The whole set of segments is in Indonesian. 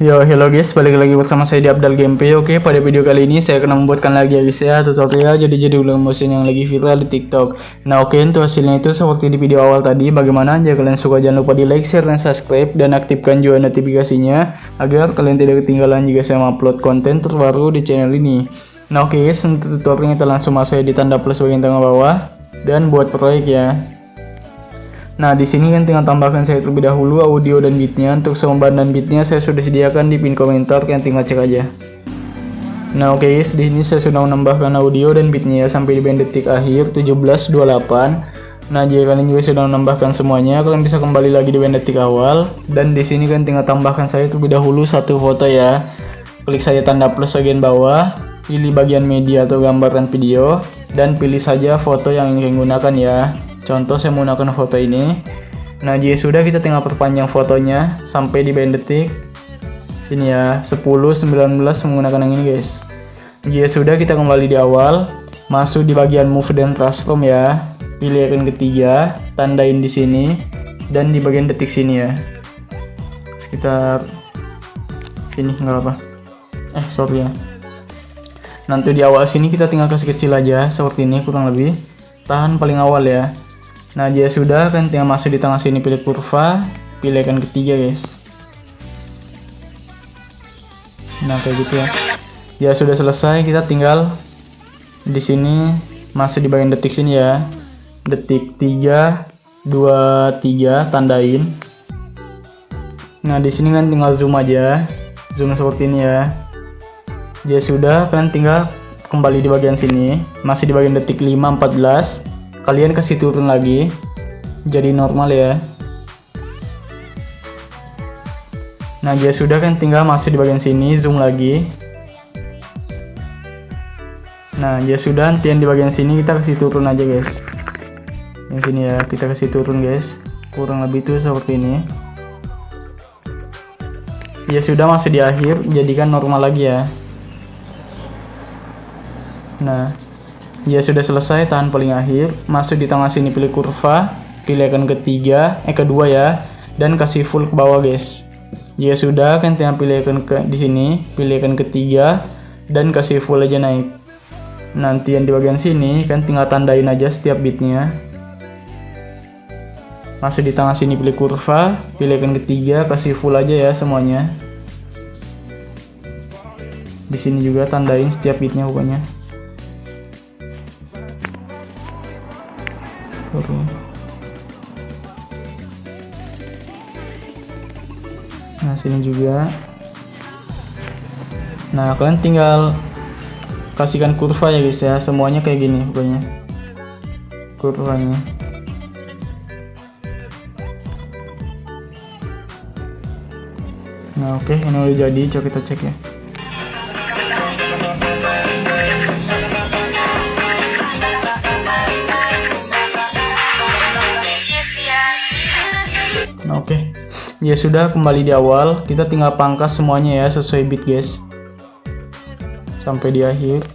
Yo, hello guys, balik lagi bersama saya di Abdal Gameplay. Oke, pada video kali ini saya akan membuatkan lagi ya guys ya, tutorial jadi ulang motion yang lagi viral di TikTok. Nah, oke, untuk hasilnya itu seperti di video awal tadi. Bagaimana? Jika kalian suka, jangan lupa di like, share, dan subscribe, dan aktifkan juga notifikasinya agar kalian tidak ketinggalan jika saya upload konten terbaru di channel ini. Nah, oke guys, untuk tutorialnya kita langsung masuk di tanda plus bagian tengah bawah dan buat proyek ya. Nah, di sini kan tinggal tambahkan saya terlebih dahulu audio dan beatnya. Untuk soundbar dan beatnya saya sudah sediakan di pin komentar, kalian tinggal cek aja. Nah, oke guys, di sini saya sudah menambahkan audio dan beatnya ya, sampai di band detik akhir 17.28. Nah, jika kalian juga sudah menambahkan semuanya, kalian bisa kembali lagi di band detik awal. Dan di sini kan tinggal tambahkan saya terlebih dahulu satu foto ya. Klik saja tanda plus bagian bawah, pilih bagian media atau gambar dan video, dan pilih saja foto yang ingin gunakan ya. Contoh saya menggunakan foto ini. Nah, jika sudah, kita tinggal perpanjang fotonya sampai di band detik sini ya, 10:19 menggunakan yang ini guys. Jika sudah, kita kembali di awal, masuk di bagian move dan transform ya. Pilih icon ketiga, tandain di sini dan di bagian detik sini ya. Sekitar sini nggak apa. Sorry ya. Nanti di awal sini kita tinggal kasih kecil aja seperti ini kurang lebih. Tahan paling awal ya. Nah, jika sudah, kan tinggal masuk di tengah sini, pilih kurva, pilih icon ketiga guys. Nah, kayak gitu ya. Ya sudah selesai, kita tinggal di sini masuk di bagian detik sini ya. Detik 3, 2, 3 tandain. Nah, di sini kan tinggal zoom aja. Zoom seperti ini ya. Jika sudah, kalian tinggal kembali di bagian sini, masih di bagian detik 5:14. Kalian kasih turun lagi jadi normal ya. Nah, jika sudah, kan tinggal masuk di bagian sini, zoom lagi. Nah, jika sudah, nanti yang di bagian sini kita kasih turun aja guys. Yang sini ya, kita kasih turun guys. Kurang lebih tuh seperti ini. Ya sudah, masuk di akhir, jadikan normal lagi ya. Nah, ya sudah selesai, tahan paling akhir, masuk di tengah sini, pilih kurva, pilih icon kedua ya, dan kasih full ke bawah guys. Jika sudah, kan tinggal pilih icon di sini, pilih icon ketiga dan kasih full aja naik. Nanti yang di bagian sini kan tinggal tandain aja setiap bitnya. Masuk di tengah sini, pilih kurva, pilih icon ketiga, kasih full aja ya semuanya. Di sini juga tandain setiap bitnya pokoknya. Nah, sini juga. Nah, kalian tinggal kasihkan kurva ya guys ya, semuanya kayak gini pokoknya kurvanya. Nah, oke, ini udah jadi, coba kita cek ya. Nah, oke. Ya sudah, kembali di awal, kita tinggal pangkas semuanya ya sesuai beat guys. Sampai di akhir.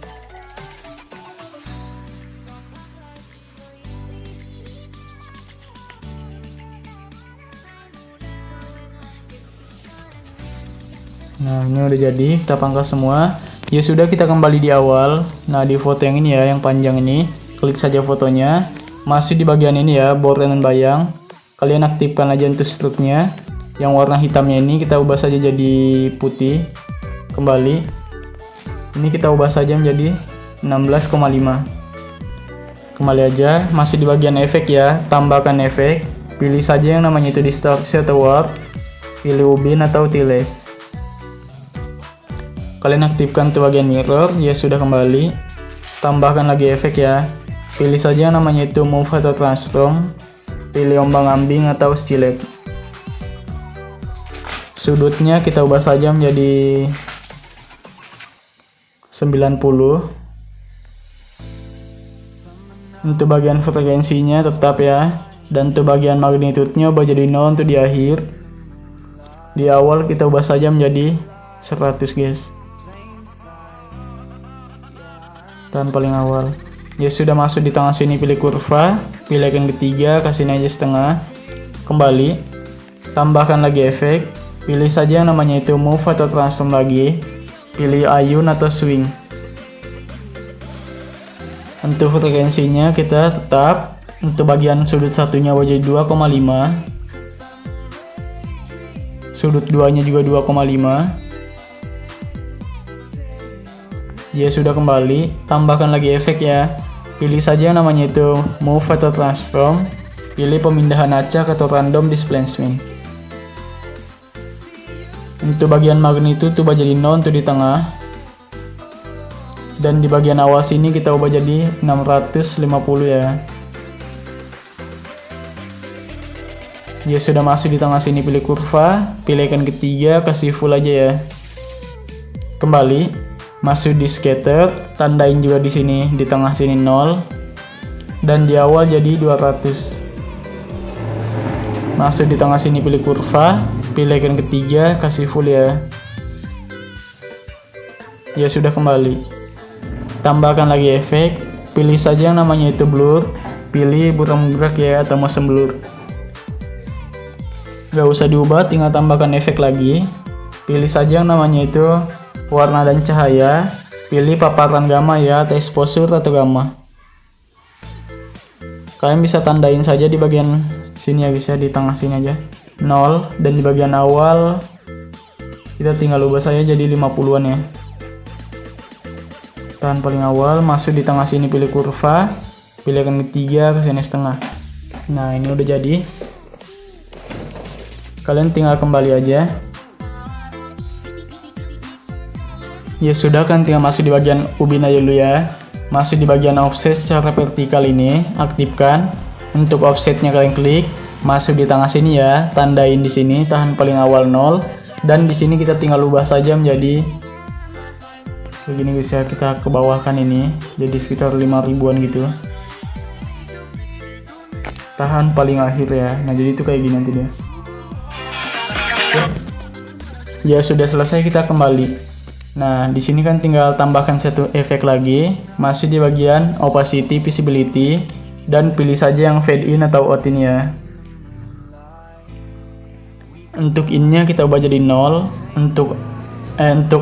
Nah, ini udah jadi, kita pangkas semua. Ya sudah, kita kembali di awal. Nah, di foto yang ini ya, yang panjang ini, klik saja fotonya. Masuk di bagian ini ya, border dan bayang. Kalian aktifkan aja untuk struknya. Yang warna hitamnya ini kita ubah saja jadi putih. Kembali. Ini kita ubah saja menjadi 16,5. Kembali aja, masih di bagian efek ya, tambahkan efek. Pilih saja yang namanya itu distorsi atau warp. Pilih ubin atau tiles. Kalian aktifkan tuh bagian mirror, ya sudah kembali. Tambahkan lagi efek ya. Pilih saja yang namanya itu move atau transform. Pilih ombang-ambing atau stilek. Sudutnya kita ubah saja menjadi 90. Untuk bagian frekuensinya tetap ya. Dan untuk bagian magnitudenya ubah jadi 0 untuk di akhir. Di awal kita ubah saja menjadi 100 guys. Dan paling awal. Ya sudah, masuk di tengah sini, pilih kurva, pilih icon ketiga, kasih aja setengah. Kembali, tambahkan lagi efek, Pilih saja yang namanya itu move atau transform lagi. Pilih ayun atau swing. Untuk frekuensinya kita tetap untuk bagian sudut satunya jadi 2,5. Sudut 2-nya juga 2,5. Ya sudah kembali. Tambahkan lagi efek ya. Pilih saja yang namanya itu move atau transform. Pilih pemindahan acak atau random displacement. Untuk bagian magnitude ubah jadi 0 untuk di tengah. Dan di bagian awal sini kita ubah jadi 650 ya. Ya sudah masuk di tengah sini, pilih kurva, pilih icon ketiga, kasih full aja ya. Kembali, masuk di scatter, tandain juga di sini, di tengah sini 0. Dan di awal jadi 200. Masuk di tengah sini, pilih kurva, pilih icon ketiga, kasih full ya. Ya sudah kembali. Tambahkan lagi efek, pilih saja yang namanya itu blur, pilih buram gerak ya atau motion blur. Gak usah diubah, tinggal tambahkan efek lagi. Pilih saja yang namanya itu warna dan cahaya, pilih paparan gamma ya atau exposure atau gamma. Kalian bisa tandain saja di bagian sini ya, bisa di tengah sini aja 0, dan di bagian awal kita tinggal ubah saja jadi 50-an ya. Tahan paling awal, masuk di tengah sini, pilih kurva, pilih icon ketiga, ke sini setengah. Nah ini udah jadi. Kalian tinggal kembali aja. Ya sudah, kan tinggal masuk di bagian ubin aja dulu ya. Masuk di bagian offset secara vertikal ini, aktifkan. Untuk offsetnya kalian klik, masuk di tengah sini ya, tandain di sini, tahan paling awal 0, dan di sini kita tinggal ubah saja menjadi begini guys ya, kita ke bawahkan ini jadi sekitar 5.000-an gitu. Tahan paling akhir ya. Nah jadi itu kayak gini nanti dia. Ya sudah selesai, kita kembali. Nah di sini kan tinggal tambahkan satu efek lagi. Masuk di bagian opacity, visibility, dan pilih saja yang fade in atau out in ya. Untuk in-nya kita ubah jadi 0, untuk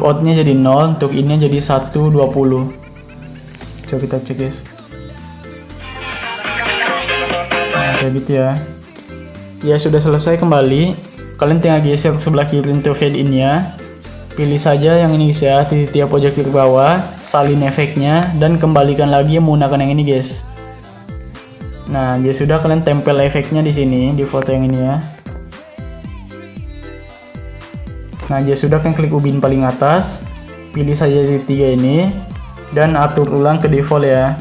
out-nya jadi 0, untuk in-nya jadi 120. Coba kita cek guys. Nah, kayak gitu ya. Ya sudah selesai, kembali. Kalian tinggal geser sebelah kiri untuk fade in-nya. Pilih saja yang ini guys ya, titik pojok kiri bawah, salin efeknya, dan kembalikan lagi menggunakan yang ini guys. Nah, ya sudah, kalian tempel efeknya di sini di foto yang ini ya. Nah, ya sudah, kan klik ubin paling atas, pilih saja di 3 ini, dan atur ulang ke default ya.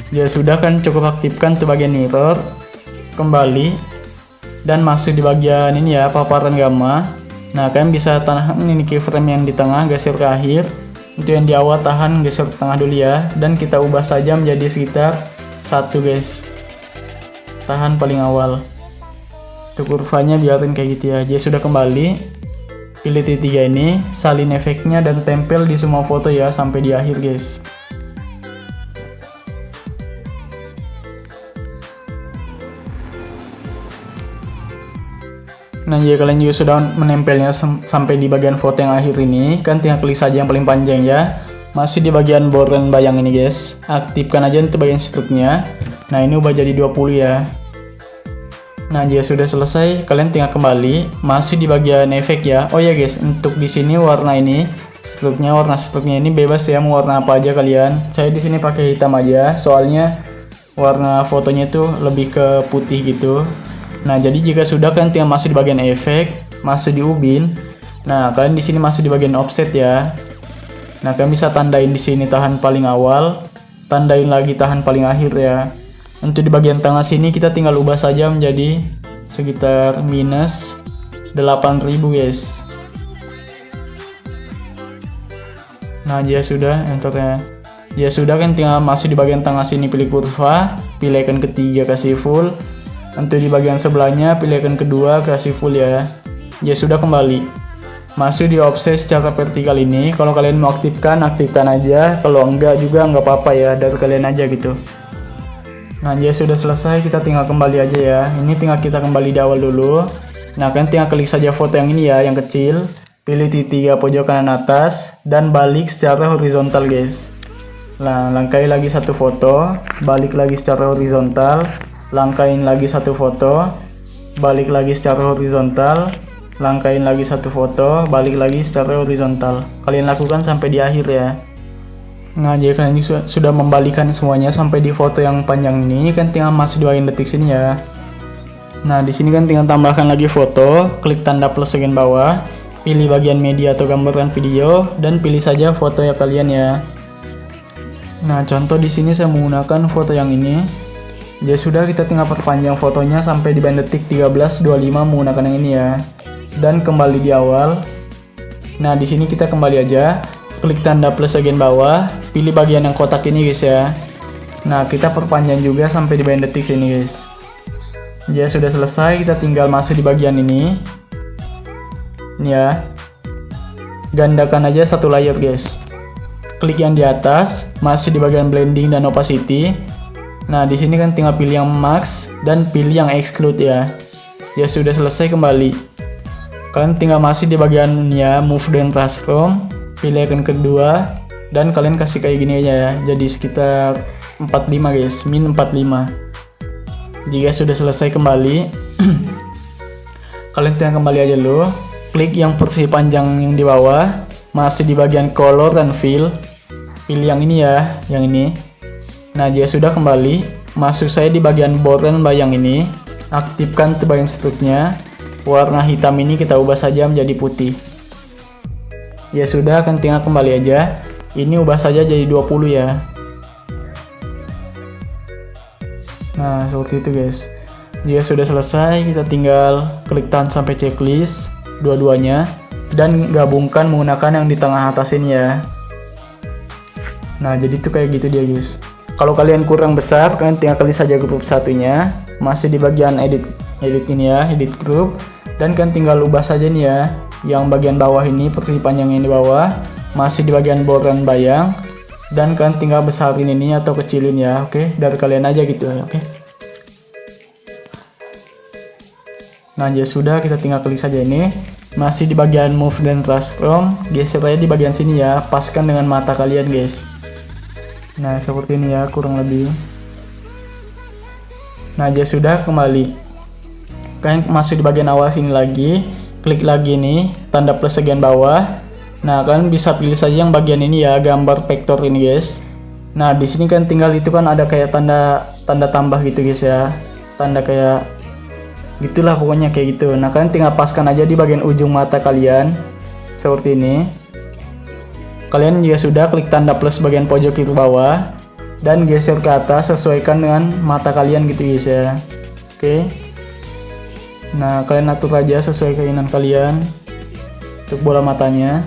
Ya sudah, kan cukup aktifkan tuh bagian mirror, kembali, dan masuk di bagian ini ya, paparan gamma. Nah, kalian bisa tahan ini keyframe yang di tengah, geser ke akhir. Untuk yang di awal tahan, geser ke tengah dulu ya, dan kita ubah saja menjadi sekitar 1 guys. Tahan paling awal. Untuk kurvanya biarin kayak gitu ya. Jadi sudah kembali. Pilih titik 3 ini, salin efeknya dan tempel di semua foto ya sampai di akhir guys. Nah ya, kalian juga sudah menempelnya sampai di bagian foto yang akhir ini. Kan tinggal klik saja yang paling panjang ya. Masih di bagian border bayang ini guys. Aktifkan aja untuk bagian struknya. Nah ini ubah jadi 20 ya. Nah, jika sudah selesai, kalian tinggal kembali, masih di bagian efek ya. Oh ya guys, untuk di sini warna ini, warna struknya ini bebas ya, mau warna apa aja kalian. Saya di sini pakai hitam aja, soalnya warna fotonya itu lebih ke putih gitu. Nah, jadi jika sudah, kalian tinggal masuk di bagian efek, masuk di ubin. Nah, kalian di sini masuk di bagian offset ya. Nah, kalian bisa tandain di sini tahan paling awal, tandain lagi tahan paling akhir ya. Untuk di bagian tengah sini kita tinggal ubah saja menjadi sekitar minus 8.000 guys. Nah ya sudah, enter ya. Ya sudah, kan tinggal masuk di bagian tengah sini, pilih kurva, pilih icon ketiga, kasih full. Untuk di bagian sebelahnya pilih icon kedua, kasih full ya. Ya sudah, kembali. Masuk di offset secara vertikal ini. Kalau kalian mau aktifkan, aktifkan aja. Kalau enggak juga enggak apa-apa ya, dari kalian aja gitu. Nah ya sudah selesai, kita tinggal kembali aja ya. Ini tinggal kita kembali di awal dulu. Nah, kalian tinggal klik saja foto yang ini ya, yang kecil. Pilih titik 3 pojok kanan atas dan balik secara horizontal guys. Nah, langkahi lagi satu foto, balik lagi secara horizontal, langkahin lagi satu foto, balik lagi secara horizontal, langkahin lagi satu foto, balik lagi secara horizontal. Kalian lakukan sampai di akhir ya. Nah, jika kalian sudah membalikan semuanya sampai di foto yang panjang ini, kan tinggal masuk di bagian detik sini ya. Nah, di sini kan tinggal tambahkan lagi foto, klik tanda plus bagian bawah, pilih bagian media atau gambarkan video, dan pilih saja foto yang kalian ya. Nah, contoh di sini saya menggunakan foto yang ini. Ya sudah, kita tinggal perpanjang fotonya sampai di bagian detik 13.25 menggunakan yang ini ya. Dan kembali di awal. Nah, di sini kita kembali aja. Klik tanda plus bagian bawah, pilih bagian yang kotak ini guys ya. Nah, kita perpanjang juga sampai di bagian detik sini guys. Ya sudah selesai, kita tinggal masuk di bagian ini. Ini ya. Gandakan aja satu layer guys. Klik yang di atas, masuk di bagian blending dan opacity. Nah, di sini kan tinggal pilih yang max dan pilih yang exclude ya. Ya sudah selesai, kembali. Kalian tinggal masuk di bagian ya, move dan transform. Pilih icon kedua dan kalian kasih kayak gini aja ya. Jadi sekitar 45 guys, min 45. Jika sudah selesai, kembali. Kalian tinggal kembali aja dulu. Klik yang persegi panjang yang di bawah, masih di bagian color dan fill. Pilih yang ini ya, yang ini. Nah, jika sudah, kembali. Masuk saya di bagian border bayang ini. Aktifkan bagian struknya. Warna hitam ini kita ubah saja menjadi putih. Ya sudah, kan tinggal kembali aja. Ini ubah saja jadi 20 ya. Nah, seperti itu guys. Jika sudah selesai, kita tinggal klik tahan sampai checklist dua-duanya dan gabungkan menggunakan yang di tengah atas ini ya. Nah, jadi itu kayak gitu dia guys. Kalau kalian kurang besar, kalian tinggal klik saja grup satunya, masih di bagian edit ini ya, edit group, dan kalian tinggal ubah saja nih ya. Yang bagian bawah ini, persegi panjang yang di bawah, masih di bagian border bayang, dan kalian tinggal besarin ini atau kecilin ya, oke? Dari kalian aja gitu ya, oke? Nah, ya sudah, kita tinggal klik saja ini, masih di bagian move dan transform, geser aja di bagian sini ya, paskan dengan mata kalian guys. Nah, seperti ini ya, kurang lebih. Nah, ya sudah, kembali. Kalian masuk di bagian awal sini lagi. Klik lagi nih, tanda plus bagian bawah. Nah, kalian bisa pilih saja yang bagian ini ya, gambar vektor ini guys. Nah, di sini kan tinggal itu kan ada kayak tanda tambah gitu guys ya. Tanda kayak gitulah pokoknya kayak gitu. Nah, kalian tinggal paskan aja di bagian ujung mata kalian. Seperti ini. Kalian juga sudah klik tanda plus bagian pojok kiri bawah dan geser ke atas sesuaikan dengan mata kalian gitu guys ya. Oke. Nah, kalian atur aja sesuai keinginan kalian untuk bola matanya.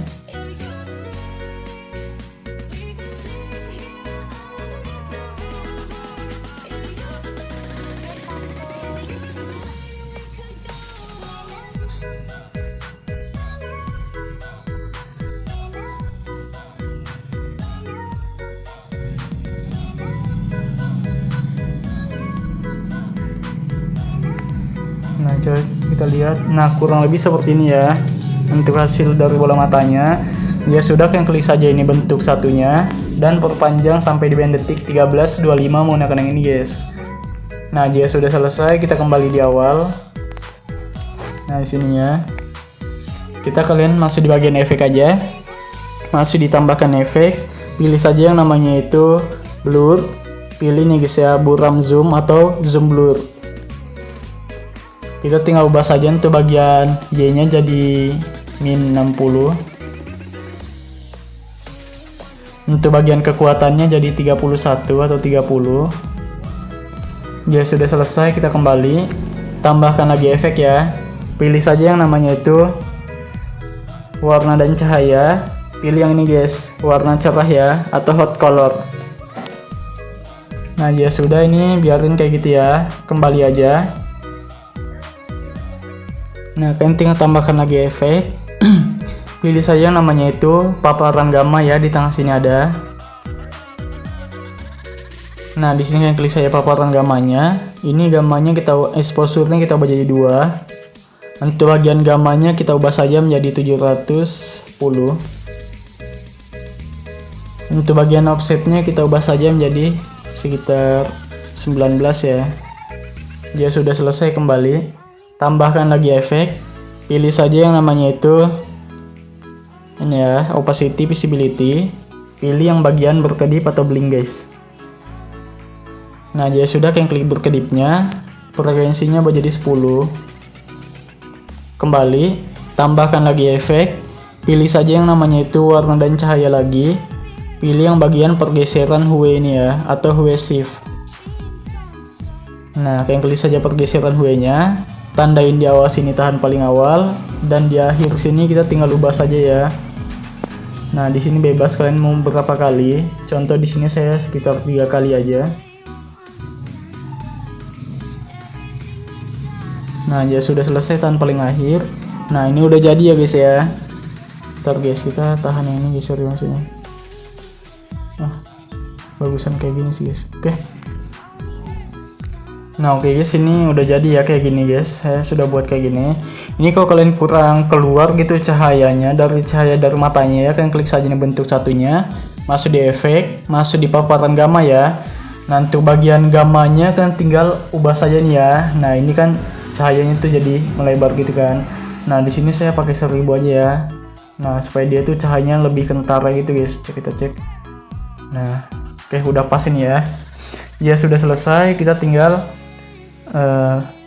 Nah, coba kita lihat. Nah, kurang lebih seperti ini ya untuk hasil dari bola matanya. Ya sudah, kalian klik saja ini bentuk satunya dan perpanjang sampai di bagian detik 13.25 menggunakan yang ini guys. Nah, jika sudah selesai, kita kembali di awal. Nah, di sininya kalian masuk di bagian efek aja, masuk ditambahkan efek, pilih saja yang namanya itu blur, pilih nih guys ya, buram zoom atau zoom blur. Kita tinggal ubah saja untuk bagian Y nya jadi min 60, untuk bagian kekuatannya jadi 31 atau 30. Jika sudah selesai, kita kembali tambahkan lagi efek ya, pilih saja yang namanya itu warna dan cahaya, pilih yang ini guys, warna cerah ya atau hot color. Nah, ya sudah, ini biarin kayak gitu ya, kembali aja. Nah, kalian tinggal tambahkan lagi efek. Pilih saja yang namanya itu paparan gamma ya, di tengah sini ada. Nah, di sini kalian klik saja paparan gammanya. Ini gammanya kita exposure-nya kita ubah jadi 2. Untuk bagian gamanya kita ubah saja menjadi 710. Untuk bagian offsetnya kita ubah saja menjadi sekitar 19 ya. Dia sudah selesai, kembali. Tambahkan lagi efek. Pilih saja yang namanya itu ini ya, opacity, visibility. Pilih yang bagian berkedip atau blink guys. Nah, dia sudah klik berkedipnya. Frekuensinya menjadi 10. Kembali, tambahkan lagi efek. Pilih saja yang namanya itu warna dan cahaya lagi. Pilih yang bagian pergeseran hue ini ya, atau hue shift. Nah, klik saja pergeseran hue-nya. Tandain di awal sini tahan paling awal, dan di akhir sini kita tinggal ubah saja ya. Nah, di sini bebas kalian mau berapa kali. Contoh di sini saya sekitar 3 kali aja. Nah, ya sudah selesai tahan paling akhir. Nah, ini udah jadi ya guys ya. Ntar guys, kita tahan yang ini guys, sorry maksudnya. Bagusan kayak gini sih guys. Oke. Nah, oke guys, ini udah jadi ya kayak gini guys. Saya sudah buat kayak gini. Ini kalau kalian kurang keluar gitu cahayanya dari cahaya dari matanya ya, kalian klik saja nih bentuk satunya, masuk di efek, masuk di paparan gamma ya. Nah, untuk bagian gamanya kan tinggal ubah saja nih ya. Nah, ini kan cahayanya tuh jadi melebar gitu kan. Nah, di sini saya pakai 1000 aja ya. Nah, supaya dia tuh cahayanya lebih kentara gitu guys. Kita cek. Nah, oke, udah pas ini ya. Ya sudah selesai, kita tinggal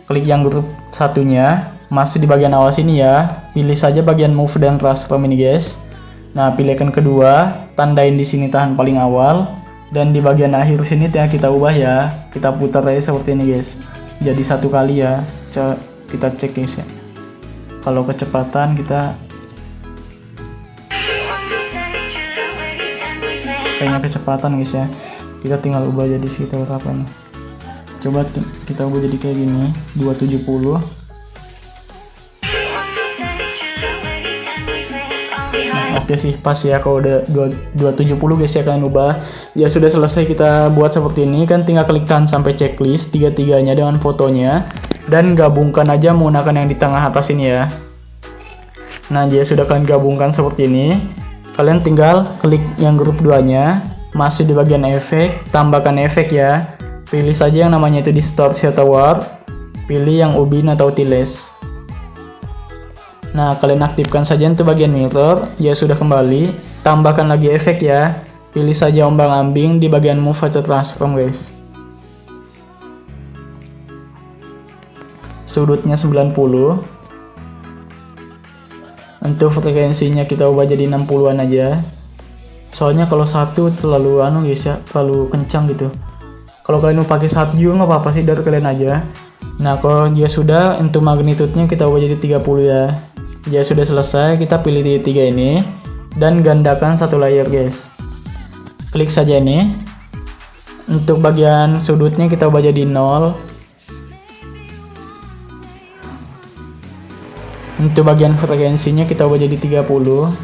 klik yang grup satunya, masuk di bagian awal sini ya. Pilih saja bagian move dan transform ini guys. Nah, pilihkan kedua, tandain di sini tahan paling awal, dan di bagian akhir sini yang kita ubah ya. Kita putar aja seperti ini guys. Jadi 1 kali ya. Kita cek guys ya. Kalau kecepatan kita kayaknya kecepatan guys ya. Kita tinggal ubah jadi sekitar berapa nih. Coba kita ubah jadi kayak gini, 270. Nah, oke sih pas ya kalau udah 270 guys ya kalian ubah. Ya sudah selesai kita buat seperti ini kan, tinggal klik tahan sampai checklist tiga-tiganya dengan fotonya dan gabungkan aja menggunakan yang di tengah atas ini ya. Nah, dia sudah kalian gabungkan seperti ini. Kalian tinggal klik yang grup 2-nya, masuk di bagian efek, tambahkan efek ya. Pilih saja yang namanya itu distorsi atau warp. Pilih yang ubin atau tiles. Nah, kalian aktifkan saja untuk bagian mirror. Ya sudah, kembali. Tambahkan lagi efek ya. Pilih saja ombang-ambing di bagian move atau transform guys. Sudutnya 90. Untuk frekuensinya kita ubah jadi 60-an aja. Soalnya kalau satu terlalu guys ya, terlalu kencang gitu. Kalau kalian mau pakai 1 juga nggak apa-apa sih, dari kalian aja. Nah, kalau dia sudah, untuk magnitude-nya kita ubah jadi 30 ya. Dia sudah selesai, kita pilih titik 3 ini dan gandakan 1 layer guys. Klik saja ini. Untuk bagian sudutnya kita ubah jadi 0. Untuk bagian frekuensinya kita ubah jadi 30.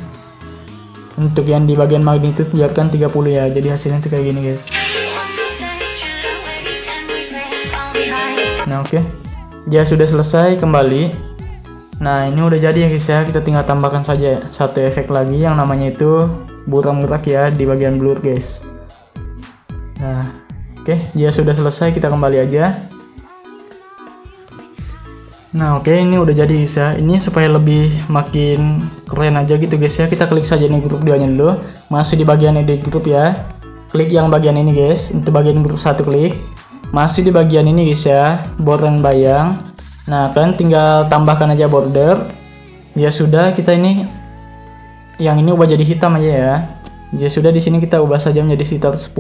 Untuk yang di bagian magnitude biarkan 30 ya. Jadi hasilnya tuh kayak gini guys. Nah, oke. Dia sudah selesai, kembali. Nah, ini udah jadi ya guys ya. Kita tinggal tambahkan saja 1 efek lagi yang namanya itu buram gerak ya di bagian blur guys. Nah, oke, dia sudah selesai, kita kembali aja. Nah, oke, ini udah jadi guys ya. Ini supaya lebih makin keren aja gitu guys ya. Kita klik saja nih grup 2-nya dulu. Masih di bagian edit grup ya. Klik yang bagian ini guys. Untuk bagian grup 1 klik. Masih di bagian ini guys ya, border bayang. Nah, kalian tinggal tambahkan aja border. Ya sudah, kita ini yang ini ubah jadi hitam aja ya. Ya sudah, di sini kita ubah saja menjadi sekitar 10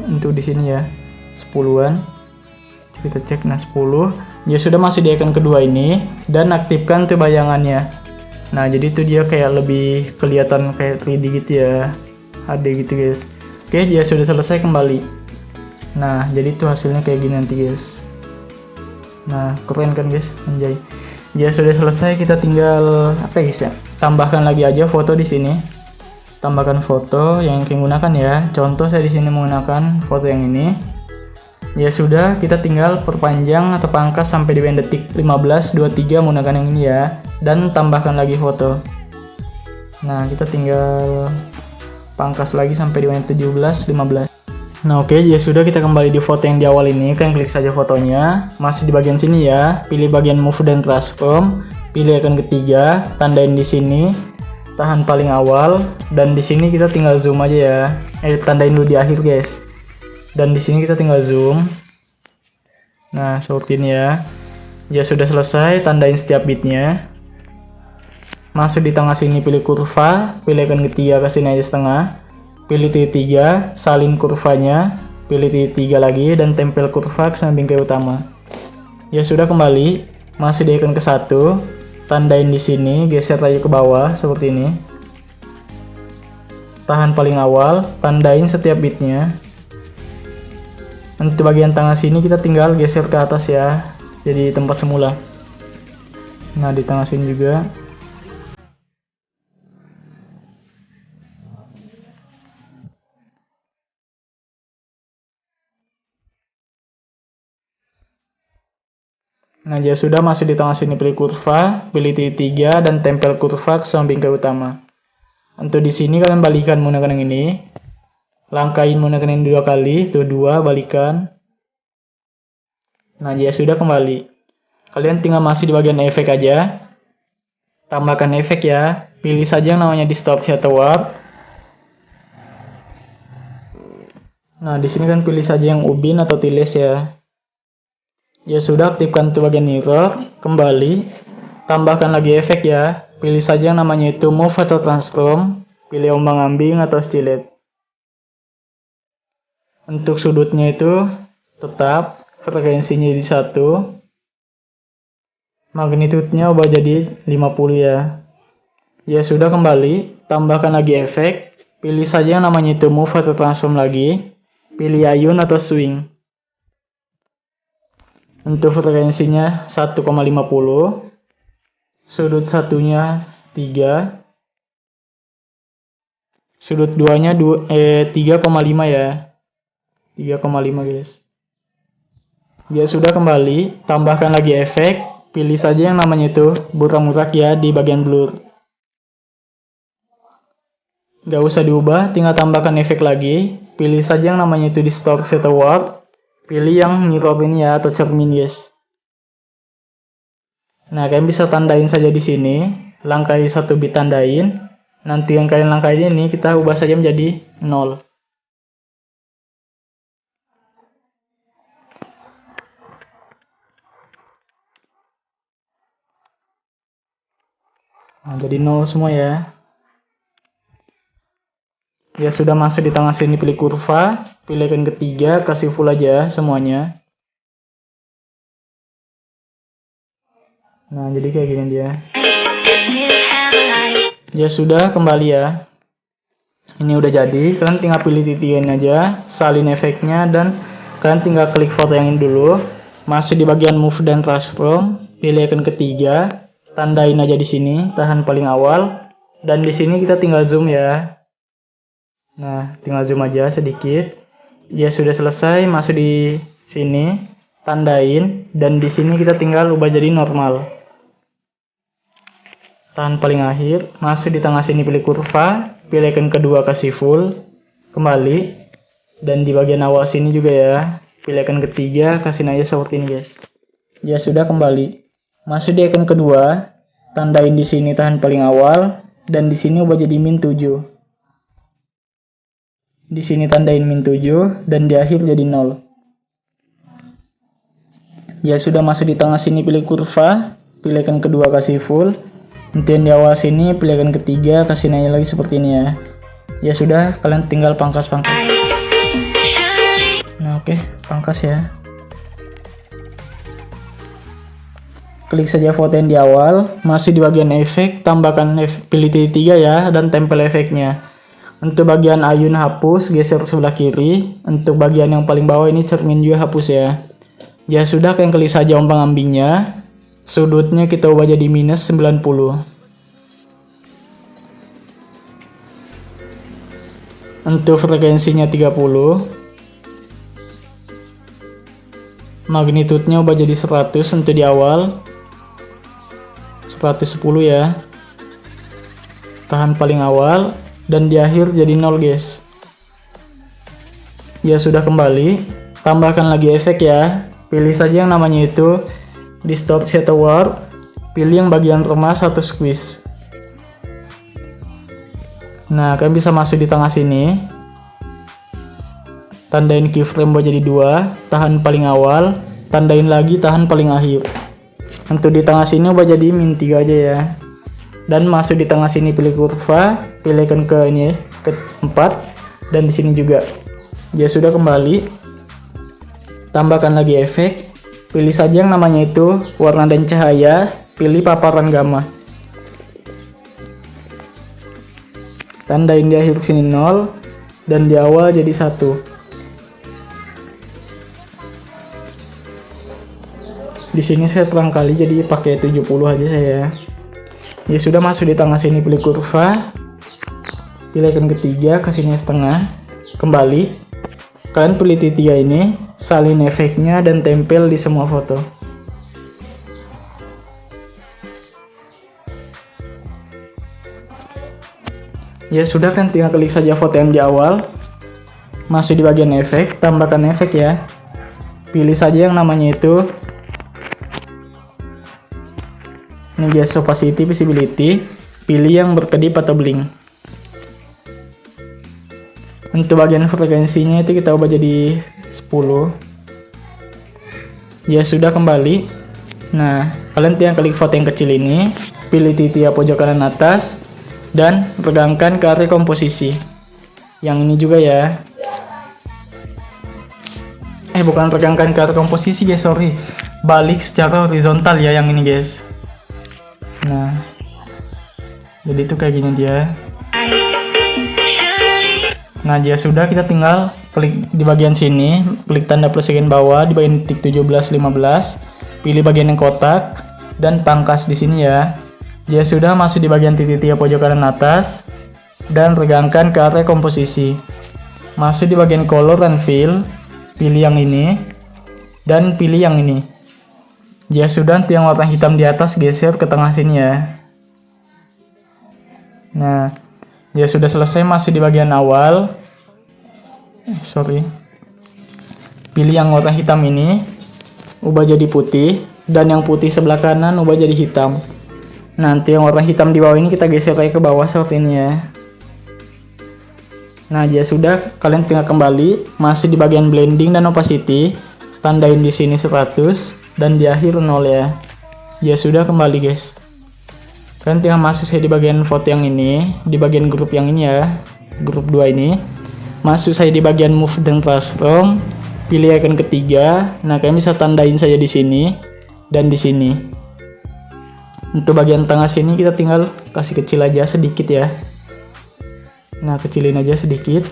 untuk di sini ya. 10-an. Kita cek, nah 10. Ya sudah, masih di icon kedua ini dan aktifkan tuh bayangannya. Nah, jadi itu dia kayak lebih kelihatan kayak 3D gitu ya. HD gitu guys. Oke, dia sudah selesai, kembali. Nah, jadi itu hasilnya kayak gini nanti guys. Nah, keren kan guys, anjay. Ya sudah selesai, kita tinggal apa guys ya? Tambahkan lagi aja foto di sini. Tambahkan foto yang kita gunakan ya. Contoh saya di sini menggunakan foto yang ini. Ya sudah, kita tinggal perpanjang atau pangkas sampai di detik 15.23 menggunakan yang ini ya. Dan tambahkan lagi foto. Nah, kita tinggal pangkas lagi sampai di 17.15. Nah oke, ya sudah, kita kembali di foto yang di awal ini. Kalian klik saja fotonya. Masih di bagian sini ya. Pilih bagian move dan transform. Pilih icon ketiga, tandain di sini. Tahan paling awal. Dan di sini kita tinggal zoom aja ya. Tandain dulu di akhir guys. Dan di sini kita tinggal zoom. Nah, seperti ini ya. Ya sudah selesai, tandain setiap bitnya. Masuk di tengah sini, pilih kurva, pilih icon ketiga, kasih aja setengah. Pilih titik 3, salin kurvanya, pilih titik 3 lagi dan tempel kurva ke samping ke utama. Ya sudah, kembali, masih di icon ke 1. Tandain di sini, geser aja ke bawah seperti ini. Tahan paling awal, tandain setiap bitnya. Untuk bagian tengah sini kita tinggal geser ke atas ya, jadi tempat semula. Nah, di tengah sini juga. Nah, ya sudah, masuk di tengah sini, pilih kurva, pilih titik 3 dan tempel kurva ke samping ke utama. Untuk di sini kalian balikan menggunakan yang ini. Langkain menggunakan ini 2 kali, tuh 2, balikan. Nah, ya sudah, kembali. Kalian tinggal masih di bagian efek aja. Tambahkan efek ya. Pilih saja yang namanya distort atau warp. Nah, di sini kan pilih saja yang ubin atau tiles ya. Ya sudah, aktifkan tuh bagian mirror. Kembali. Tambahkan lagi efek ya. Pilih saja yang namanya itu move atau transform. Pilih ombang-ambing atau stilet. Untuk sudutnya itu tetap frekuensinya di 1. Magnitudenya ubah jadi 50 ya. Ya sudah, kembali. Tambahkan lagi efek. Pilih saja yang namanya itu move atau transform lagi. Pilih ayun atau swing. Untuk frekuensinya 1,50. Sudut satunya 3. Sudut 2-nya 3,5 ya. 3,5 guys. Ya sudah, kembali, tambahkan lagi efek, pilih saja yang namanya itu burak-burak ya di bagian blur. Gak usah diubah, tinggal tambahkan efek lagi, pilih saja yang namanya itu distort atau warp, pilih yang mirror ini ya atau cermin guys. Nah, kalian bisa tandain saja di sini, langkai 1 bit tandain, nanti yang kalian langkain ini kita ubah saja menjadi 0. Nah, jadi 0 semua ya. Ya sudah, masuk di tengah sini, pilih kurva, pilih icon ketiga, kasih full aja semuanya. Nah, jadi kayak gini dia. Ya sudah, kembali ya. Ini udah jadi, kalian tinggal pilih titian aja, salin efeknya, dan kalian tinggal klik foto yang ini dulu. Masuk di bagian move dan transform, pilih icon ketiga. Tandain aja di sini, tahan paling awal, dan di sini kita tinggal zoom ya. Nah, tinggal zoom aja sedikit. Ya sudah selesai, masuk di sini, tandain, dan di sini kita tinggal ubah jadi normal. Tahan paling akhir, masuk di tengah sini, pilih kurva, pilih icon kedua, kasih full, kembali, dan di bagian awal sini juga ya, pilih icon ketiga, kasih aja seperti ini guys. Ya sudah, kembali. Masuk di icon kedua, tandain di sini tahan paling awal, dan di sini ubah jadi min 7. Di sini tandain min 7, dan di akhir jadi 0. Ya sudah, masuk di tengah sini, pilih kurva, pilih icon kedua, kasih full. Untuk yang di awal sini, pilih icon ketiga, kasih nanya lagi seperti ini ya. Ya sudah, kalian tinggal pangkas-pangkas. Nah oke, pangkas ya. Klik saja foto yang di awal, masih di bagian efek, tambahkan pilih titik 3 ya, dan tempel efeknya. Untuk bagian ayun hapus, geser sebelah kiri. Untuk bagian yang paling bawah ini cermin juga hapus ya. Ya sudah, kalian klik saja ombang-ambingnya. Sudutnya kita ubah jadi minus 90. Untuk frekuensinya 30. Magnitudenya ubah jadi 100 untuk di awal. 110 ya. Tahan paling awal. Dan di akhir jadi 0 guys. Ya sudah kembali. Tambahkan lagi efek ya. Pilih saja yang namanya itu Distort Shadow Warp. Pilih yang bagian remas atau squeeze. Nah, kalian bisa masuk di tengah sini. Tandain keyframe buat jadi 2, tahan paling awal, tandain lagi tahan paling akhir. Untuk di tengah sini ubah jadi min 3 aja ya. Dan masuk di tengah sini pilih kurva, pilihkan ke ini ke 4 dan di sini juga. Ya sudah kembali. Tambahkan lagi efek. Pilih saja yang namanya itu warna dan cahaya, pilih paparan gamma. Tandain di akhir sini 0 dan di awal jadi 1. Di sini saya terang kali jadi pakai 70 aja saya. Ya sudah masuk di tengah sini pilih kurva. Pilihkan ketiga, kasihnya setengah. Kembali. Kalian pilih tiga ini, salin efeknya dan tempel di semua foto. Ya sudah, kan tinggal klik saja foto yang di awal. Masuk di bagian efek, tambahkan efek ya. Pilih saja yang namanya itu ini guys, opacity, visibility. Pilih yang berkedip atau blink. Untuk bagian frekuensinya itu kita ubah jadi 10. Ya sudah kembali. Nah, kalian tinggal klik foto yang kecil ini, pilih titik pojok kanan atas dan regangkan ke area komposisi. Yang ini juga ya. Bukan regangkan ke area komposisi guys, sorry. Balik secara horizontal ya yang ini guys. Nah, jadi itu kayak gini dia. Nah, dia sudah, kita tinggal klik di bagian sini, klik tanda plus bagian bawah di bagian titik 17 15, pilih bagian yang kotak dan pangkas di sini ya. Dia sudah masuk di bagian titik 3 pojok kanan atas dan regangkan ke area komposisi. Masuk di bagian color and fill, pilih yang ini dan pilih yang ini. Ya sudah, untuk yang warna hitam di atas geser ke tengah sini ya. Nah, ya sudah selesai, masuk di bagian awal. Pilih yang warna hitam ini, ubah jadi putih, dan yang putih sebelah kanan ubah jadi hitam. Nanti yang warna hitam di bawah ini kita geser ke bawah seperti ini ya. Nah, ya sudah, kalian tinggal kembali, masuk di bagian blending dan opacity, tandain di sini 100. Dan di akhir 0 ya. Ya sudah kembali guys. Kalian tinggal masuk saya di bagian foto yang ini, di bagian grup yang ini ya, grup 2 ini. Masuk saya di bagian move dan transform, pilih icon ketiga. Nah, kalian bisa tandain saja di sini dan di sini. Untuk bagian tengah sini kita tinggal kasih kecil aja sedikit ya. Nah, kecilin aja sedikit.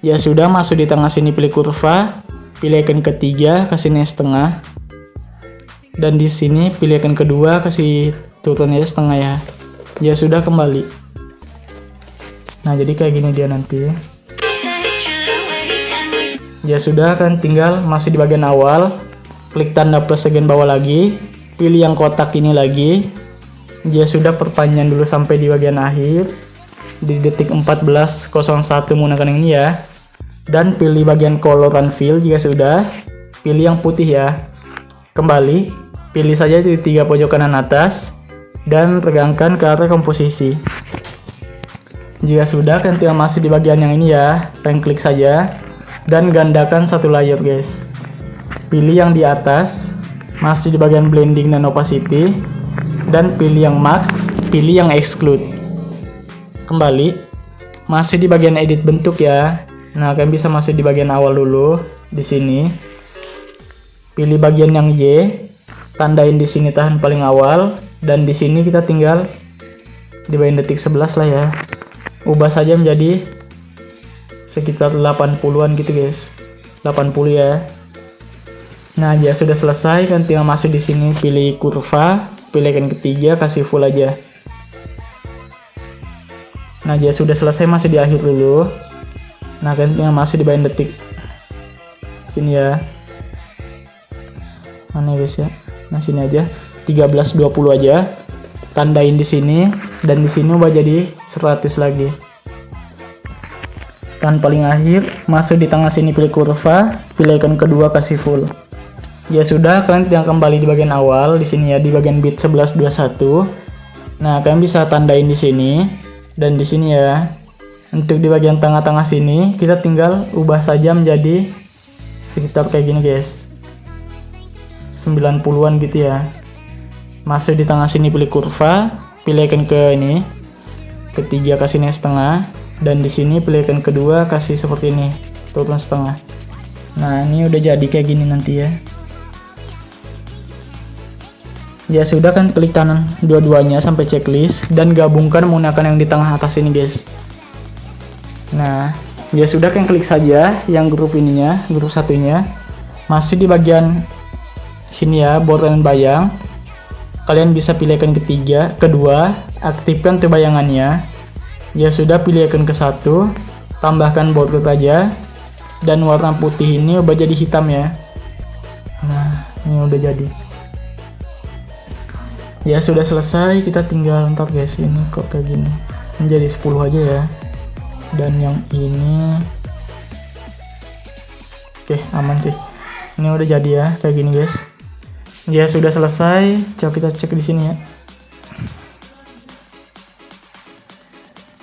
Ya sudah, masuk di tengah sini pilih kurva, pilih icon ketiga, kasihnya setengah. Dan di sini pilih icon kedua, kasih turun aja setengah ya. Ya sudah kembali. Nah, jadi kayak gini dia nanti. Ya sudah, kan tinggal masih di bagian awal, klik tanda plus bagian bawah lagi, pilih yang kotak ini lagi. Ya sudah, perpanjang dulu sampai di bagian akhir di detik 14.01 menggunakan yang ini ya. Dan pilih bagian color and fill jika sudah. Pilih yang putih ya. Kembali, pilih saja di 3 pojok kanan atas dan regangkan ke area komposisi. Jika sudah, kalian tinggal masuk di bagian yang ini ya, kalian klik saja dan gandakan satu layer guys. Pilih yang di atas, masuk di bagian blending dan opacity, dan pilih yang max, pilih yang exclude. Kembali, masih di bagian edit bentuk ya. Nah, kalian bisa masuk di bagian awal dulu di sini. Pilih bagian yang Y, tandain di sini tahan paling awal, dan di sini kita tinggal di bagian detik 11 lah ya. Ubah saja menjadi sekitar 80-an gitu guys. 80 ya. Nah, ya sudah selesai, kan tinggal masuk di sini pilih kurva, pilih icon ketiga, kasih full aja. Nah, ya sudah selesai, masuk di akhir dulu. Nah, kan tinggal masuk di bagian detik sini ya. Mana guys ya? Nah sini aja 1320 aja. Tandain di sini dan di sini ubah jadi 100 lagi. Tahan paling akhir, masuk di tengah sini pilih kurva, pilih icon kedua kasih full. Ya sudah, kalian tinggal kembali di bagian awal di sini ya, di bagian bit 1121. Nah, kalian bisa tandain di sini dan di sini ya. Untuk di bagian tengah-tengah sini kita tinggal ubah saja menjadi sekitar kayak gini guys. 90-an gitu ya. Masuk di tengah sini pilih kurva, pilih icon ke ini. Ketiga kasih ini setengah dan di sini pilih icon kedua kasih seperti ini, turun setengah. Nah, ini udah jadi kayak gini nanti ya. Ya sudah, kan klik kanan dua-duanya sampai checklist dan gabungkan menggunakan yang di tengah atas ini guys. Nah, ya sudah, kan klik saja yang grup ininya, grup satunya. Masuk di bagian sini ya, border dan bayang. Kalian bisa pilih icon ketiga, kedua, aktifkan tuh bayangannya. Ya sudah, pilih icon ke satu, tambahkan border aja dan warna putih ini ubah jadi hitam ya. Nah, ini udah jadi. Ya sudah selesai, kita tinggal ntar guys, ini kok kayak gini. Menjadi 10 aja ya. Dan yang ini oke, aman sih. Ini udah jadi ya, kayak gini guys. Ya sudah selesai. Coba kita cek di sini ya.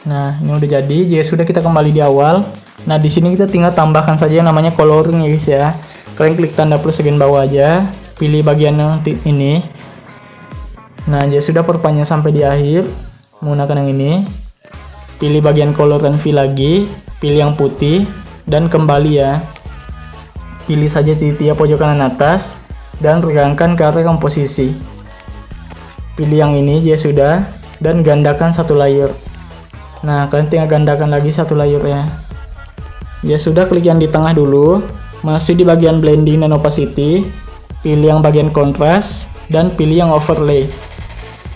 Nah, ini udah jadi. Ya sudah, kita kembali di awal. Nah, di sini kita tinggal tambahkan saja yang namanya coloring ya guys ya. Kalian klik tanda plus bagian bawah aja, pilih bagian ini. Nah, ya sudah, perpanjang sampai di akhir menggunakan yang ini. Pilih bagian color dan fill lagi, pilih yang putih dan kembali ya. Pilih saja titik pojok kanan atas dan regangkan ke arah komposisi. Pilih yang ini, ya sudah, dan gandakan satu layer. Nah, kalian tinggal gandakan lagi satu layer ya. Ya sudah, klik yang di tengah dulu, masih di bagian blending dan opacity, pilih yang bagian kontras dan pilih yang overlay.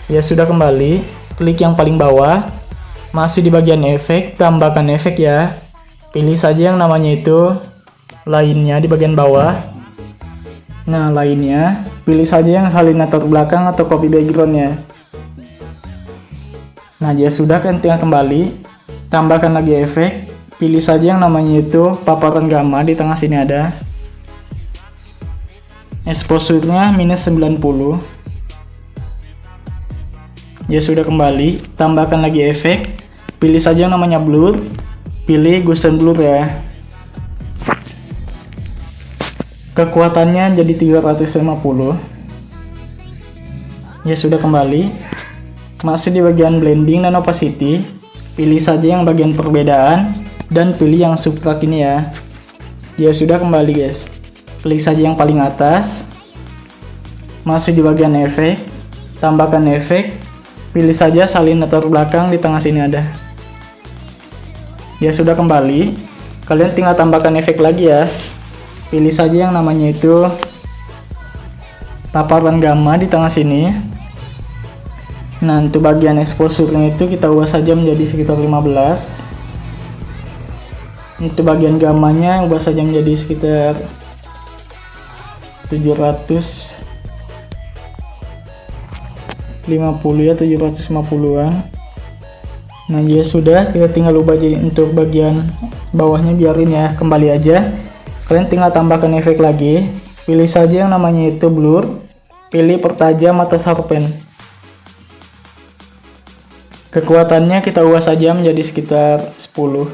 Ya sudah, kembali, klik yang paling bawah, masih di bagian efek, tambahkan efek ya. Pilih saja yang namanya itu lainnya di bagian bawah. Nah, lainnya, pilih saja yang salin latar belakang atau copy backgroundnya. Nah, ya sudah, kan tinggal kembali, tambahkan lagi efek, pilih saja yang namanya itu paparan gamma, di tengah sini ada. Exposure-nya minus 90. Ya sudah, kembali, tambahkan lagi efek, pilih saja yang namanya blur, pilih Gaussian blur ya. Kekuatannya jadi 350. Ya sudah, kembali, masuk di bagian blending dan opacity, pilih saja yang bagian perbedaan dan pilih yang subtract ini ya. Ya sudah, kembali guys, klik saja yang paling atas, masuk di bagian efek, tambahkan efek, pilih saja salin latar belakang, di tengah sini ada. Ya sudah, kembali, kalian tinggal tambahkan efek lagi ya. Pilih saja yang namanya itu paparan gamma, di tengah sini. Nah, untuk bagian exposure-nya itu kita ubah saja menjadi sekitar 15. Untuk bagian gammanya ubah saja menjadi sekitar 750 ya, 750-an. Nah, ya sudah, kita tinggal ubah jadi untuk bagian bawahnya, biarin ya, kembali aja. Kalian tinggal tambahkan efek lagi, pilih saja yang namanya itu blur, pilih pertajam atau sharpen. Kekuatannya kita ubah saja menjadi sekitar 10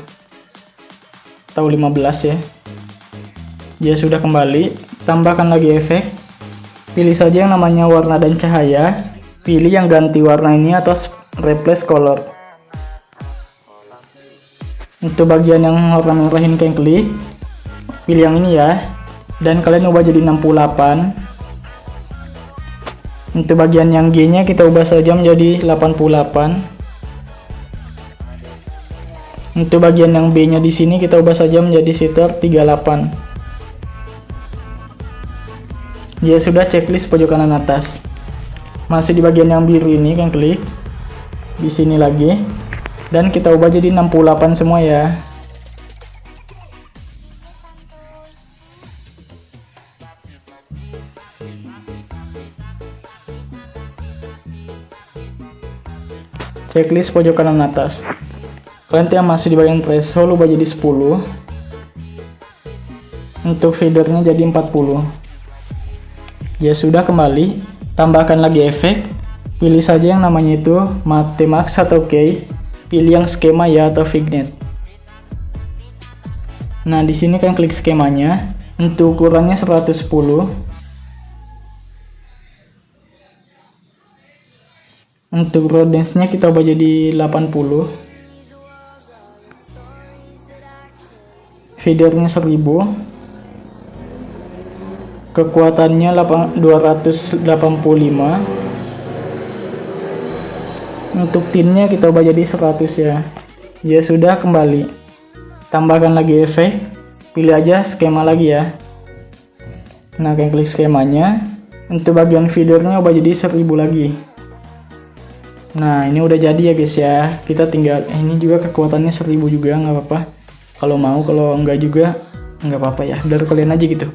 atau 15 ya. Ya sudah, kembali, tambahkan lagi efek, pilih saja yang namanya warna dan cahaya, pilih yang ganti warna ini atau replace color. Untuk bagian yang warna merah ini kalian klik, pilih yang ini ya, dan kalian ubah jadi 68. Untuk bagian yang G nya kita ubah saja menjadi 88. Untuk bagian yang B nya di sini kita ubah saja menjadi sekitar 38. Ya sudah, checklist pojok kanan atas. Masih di bagian yang biru ini kan klik di sini lagi dan kita ubah jadi 68 semua ya. checklist pojok kanan atas. Kalian yang masih di bagian threshold ubah jadi 10. Untuk feedernya jadi 40. Ya sudah, kembali. Tambahkan lagi efek. Pilih saja yang namanya itu Matte Max atau Key. Pilih yang skema ya atau vignette. Nah, di sini kan klik skemanya. Untuk ukurannya 110. Untuk road dance-nya kita ubah jadi 80. Feedernya 1000. Kekuatannya 285. Untuk tinnya kita ubah jadi 100 ya. Ya sudah, kembali. Tambahkan lagi efek. Pilih aja skema lagi ya. Nah, klik skemanya. Untuk bagian feedernya ubah jadi 1000 lagi. Nah, ini udah jadi ya guys ya. Kita tinggal ini juga kekuatannya 1000 juga, nggak apa-apa. Kalau mau, kalau enggak juga nggak apa-apa ya. Udah kalian aja gitu.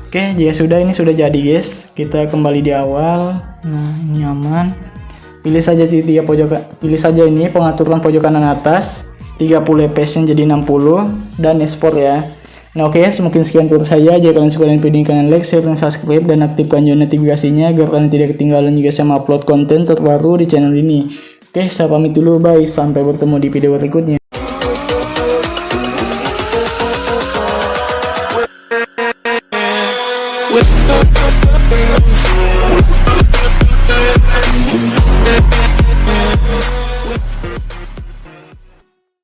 Oke, jika sudah, ini sudah jadi guys. Kita kembali di awal. Nah, ini aman. Pilih saja pilih saja ini pengaturan pojok kanan atas. 30 fps-nya jadi 60 dan export ya. Nah, oke, mungkin sekian untuk saya. Jika kalian suka dengan video ini, kalian like, share, dan subscribe, dan aktifkan juga notifikasinya agar kalian tidak ketinggalan jika saya upload konten terbaru di channel ini. Oke, saya pamit dulu, bye, sampai bertemu di video berikutnya.